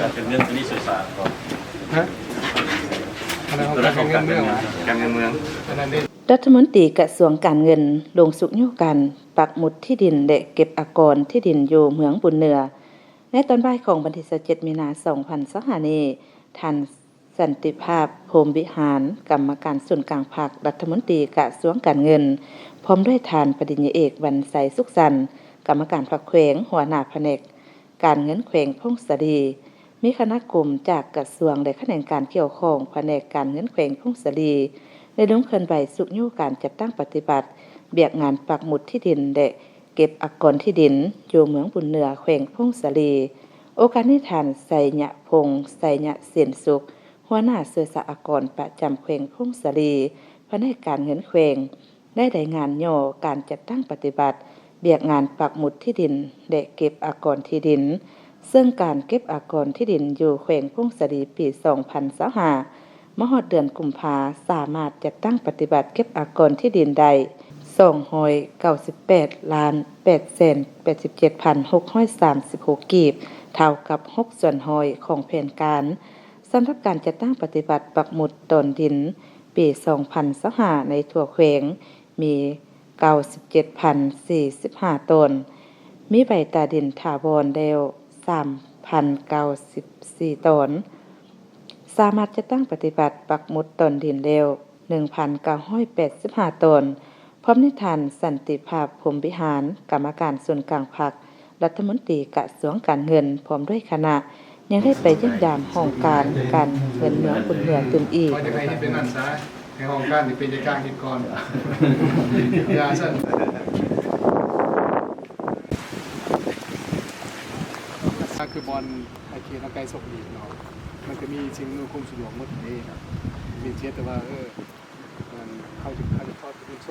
การเงินตัวนี้สื่อสารก่อนฮะอะไรของการเงินเมืองวะการเงินเมืองรัฐมนตรีกระทรวงการเงินลงสุกยุกันปักหมุดที่ดินและเก็บอากรที่ดินอยู่เมืองบุญเหนือในตอนบ่ายของวันที่17มีนาคม2025นี้ท่านสันติภาพพรหมวิหารกรรมการส่วนกลางภาครัฐมนตรีกระทรวงการเงินพร้อมด้วยท่านปริญญาเอกวรรณไสสุขสันต์กรรมการภาคแขวงหัวหน้าแผนกการเงินแขวงพงศรีมีคณะกลุ่มจากกระทรวงและแขนงการเกี่ยวข้องแผนกการเงินแขวงพงศรีได้ลงเคลื่อนไหวสุกยุการจัดตั้งปฏิบัติเบียกงานปักหมุดที่ดินและเก็บอากรที่ดินอยู่เมืองบุญเหนือแขวงพงศรีโอกาสนี้ท่านไสยะพงษ์ไสยะเสียนสุขหัวหน้าเสือสหกรณ์ประจำแขวงพงศรีแผนกการเงินแขวงได้รายงานย่อการจัดตั้งปฏิบัติเบียกงานปักหมุดที่ดินและเก็บอากรที่ดินซึ่งการเก็บอากรที่ดินอยู่แขวงพงศรีปี2025มหอดเดือนกุมภาสามารถจัดตั้งปฏิบัติเก็บอากรที่ดินได้298,887,636 กีบเท่ากับ6/100ของแผนการสำหรับการจัดตั้งปฏิบัติปักหมุดตนดินปี2025ในทั่วแขวงมี 97,045 ตนมีใบตาดินถาวรแล้ว 3,094 ตนสามารถจะตั้งปฏิบัติปักหมุดตนดินเร็ว 1,985 ตนพร้อมนิทานสันติภาพพรหมวิหารกรรมการส่วนกลางพรรครัฐมนตรีกระทรวงการเงินพร้อมด้วยคณะยังได้ไปเยี่ยมยามห้องการเงินเมืองบุญเหนือตื่นอีกก็จะให้เป็นนั่นซะให้ห้องการที่เป็นจัดการกิจก่อนอย่าสั่นคือบอลไอเคนไกลศกอีกเนาะมันจะมีสิ่งอำนวยความสะดวกหมดเลยครับมีเทียบแต่ว่าเขาจะทอดเป็น